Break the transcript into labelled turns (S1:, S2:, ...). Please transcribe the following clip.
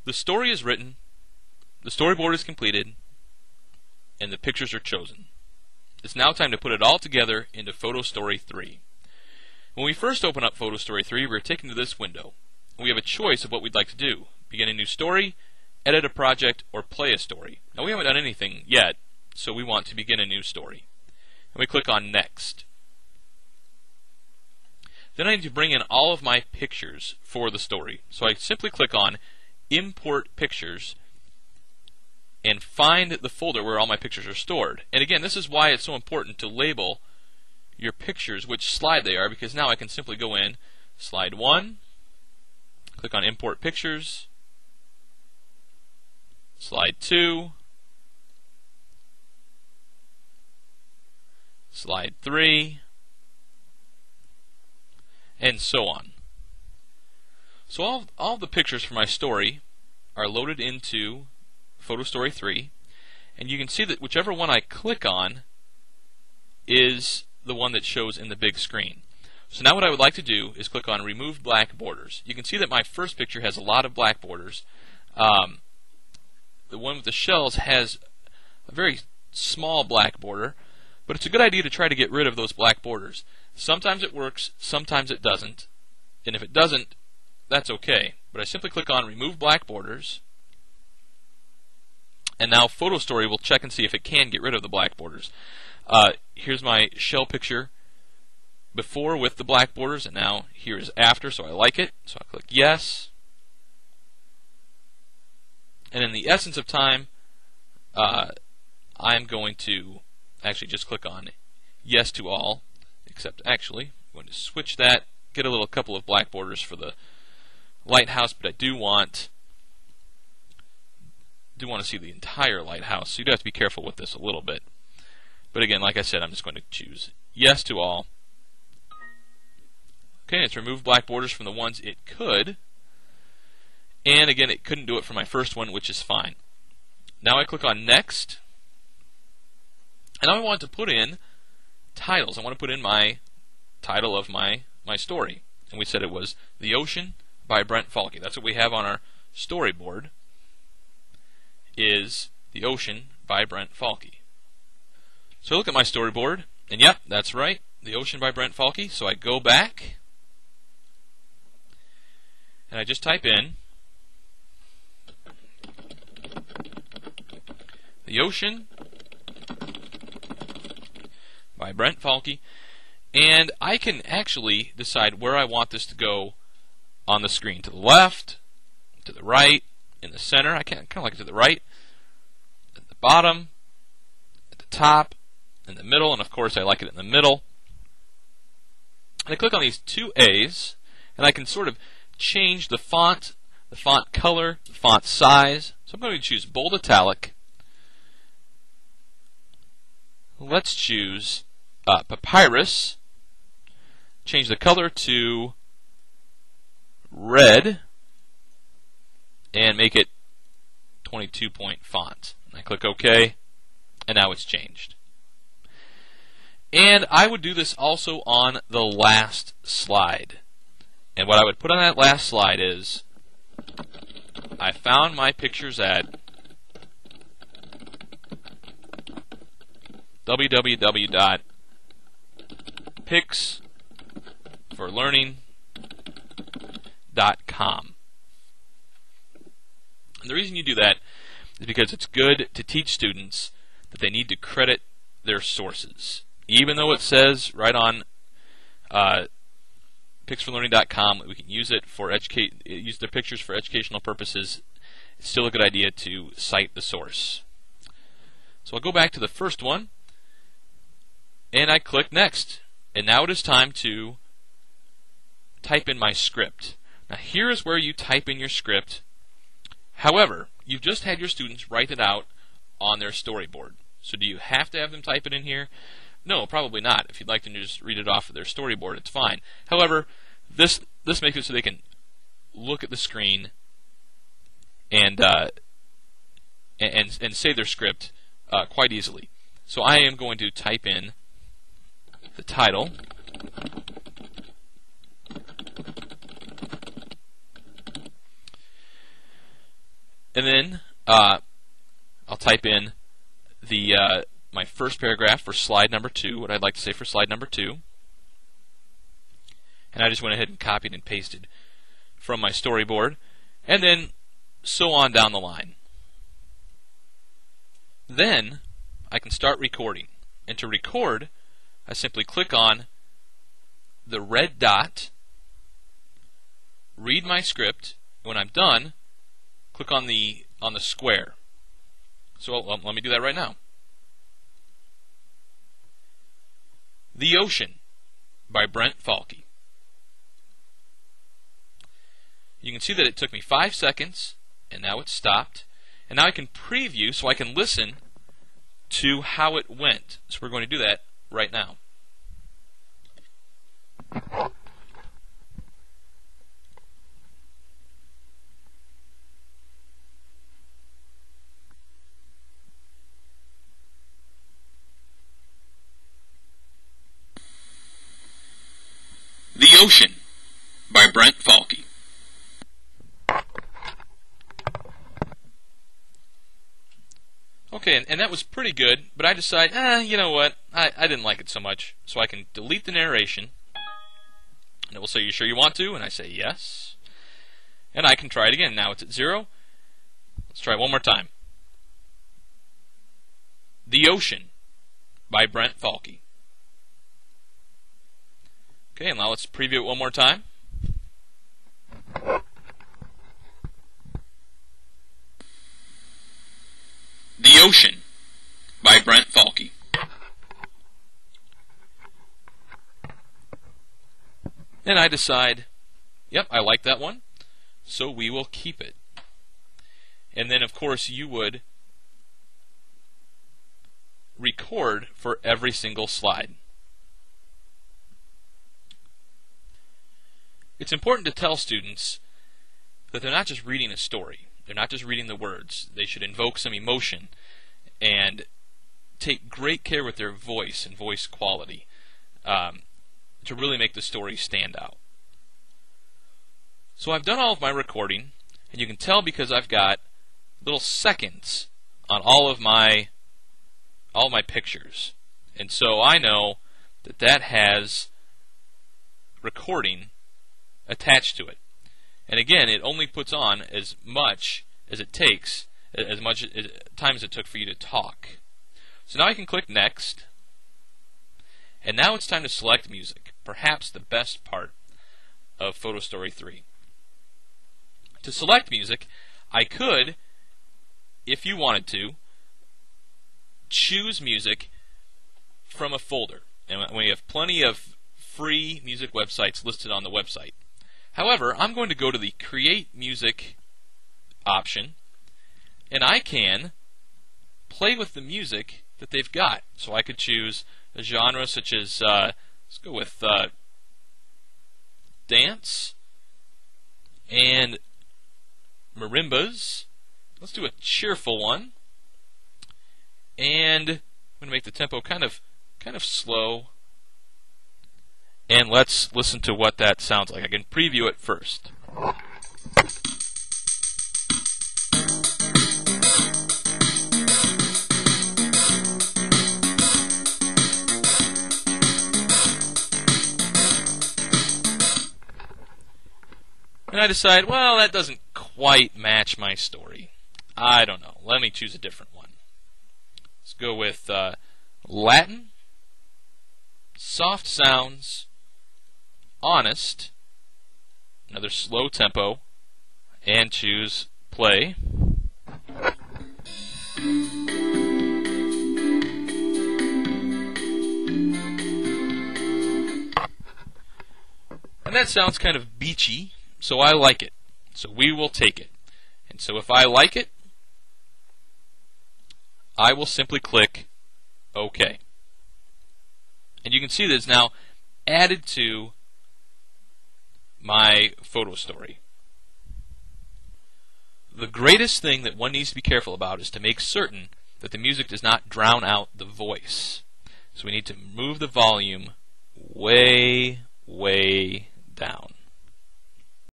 S1: The story is written, the storyboard is completed, and the pictures are chosen. It's now time to put it all together into PhotoStory3. When we first open up PhotoStory3, we're taken to this window. We have a choice of what we'd like to do: begin a new story, edit a project, or play a story. Now we haven't done anything yet, so we want to begin a new story. And we click on Next. Then I need to bring in all of my pictures for the story. So I simply click on Import Pictures and find the folder where all my pictures are stored. And again, this is why it's so important to label your pictures which slide they are, because now I can simply go in, slide 1, click on Import Pictures, slide 2, slide 3, and so on. So all the pictures for my story are loaded into PhotoStory3, and you can see that whichever one I click on is the one that shows in the big screen. So now what I would like to do is click on Remove Black Borders. You can see that my first picture has a lot of black borders. The one with the shells has a very small black border, but it's a good idea to try to get rid of those black borders. Sometimes it works, sometimes it doesn't, and if it doesn't, that's okay. But I simply click on Remove Black Borders, and now PhotoStory will check and see if it can get rid of the black borders. Here's my shell picture before with the black borders, and now here is after, so I like it. So I click Yes. And in the essence of time, I'm going to actually just click on Yes to all, except actually I'm going to switch that, get a couple of black borders for the lighthouse, but I do want to see the entire lighthouse, so you do have to be careful with this a little bit. But again, like I said, I'm just going to choose Yes to all. Okay, it's removed black borders from the ones it could, and again, it couldn't do it for my first one, which is fine. Now I click on Next, and now I want to put in titles. I want to put in my title of my story, and we said it was The Ocean by Brent Falke. That's what we have on our storyboard, is The Ocean by Brent Falke. So I look at my storyboard, and yep, that's right, The Ocean by Brent Falke. So I go back, and I just type in The Ocean by Brent Falke, and I can actually decide where I want this to go on the screen. To the left, to the right, in the center. I kind of like it to the right, at the bottom, at the top, in the middle, and of course I like it in the middle. And I click on these two A's, and I can sort of change the font color, the font size. So I'm going to choose Bold Italic. Let's choose Papyrus. Change the color to red and make it 22-point font. And I click OK, and now it's changed. And I would do this also on the last slide. And what I would put on that last slide is, I found my pictures at www.picsforlearning.com. And the reason you do that is because it's good to teach students that they need to credit their sources. Even though it says right on picsforlearning.com we can use it for use the pictures for educational purposes, it's still a good idea to cite the source. So I'll go back to the first one, and I click Next. And now it is time to type in my script. Now here is where you type in your script. However, you've just had your students write it out on their storyboard. So do you have to have them type it in here? No, probably not. If you'd like them to just read it off of their storyboard, it's fine. However, this makes it so they can look at the screen and say their script quite easily. So I am going to type in the title, And then I'll type in the my first paragraph for slide number 2, what I'd like to say for slide number 2. And I just went ahead and copied and pasted from my storyboard, and then so on down the line. Then I can start recording. And to record, I simply click on the red dot, read my script. When I'm done, click on the square. So let me do that right now. The Ocean by Brent Falke. You can see that it took me 5 seconds, and now it's stopped. And now I can preview so I can listen to how it went. So we're going to do that right now. The Ocean by Brent Falke. Okay, and that was pretty good, but I decided, you know what, I didn't like it so much, so I can delete the narration, and it will say, you sure you want to? And I say, yes. And I can try it again. Now it's at 0. Let's try it one more time. The Ocean by Brent Falke. Okay, and now let's preview it one more time. The Ocean by Brent Falke. And I decide, yep, I like that one, so we will keep it. And then, of course, you would record for every single slide. It's important to tell students that they're not just reading a story. They're not just reading the words. They should invoke some emotion and take great care with their voice and voice quality to really make the story stand out. So I've done all of my recording, and you can tell because I've got little seconds on all of my pictures. And so I know that that has recording attached to it. And again, it only puts on as much as it takes, as much time as it took for you to talk. So now I can click Next, and now it's time to select music, perhaps the best part of PhotoStory3. To select music, I could, if you wanted to, choose music from a folder. And we have plenty of free music websites listed on the website. However, I'm going to go to the Create Music option, and I can play with the music that they've got. So I could choose a genre such as, let's go with dance and marimbas. Let's do a cheerful one, and I'm going to make the tempo kind of slow. And let's listen to what that sounds like. I can preview it first. And I decide, well, that doesn't quite match my story. I don't know. Let me choose a different one. Let's go with Latin, soft sounds, honest, another slow tempo, and choose play. And that sounds kind of beachy, so I like it. So we will take it. And so if I like it, I will simply click OK. And you can see that it's now added to my photo story. The greatest thing that one needs to be careful about is to make certain that the music does not drown out the voice. So we need to move the volume way, way down.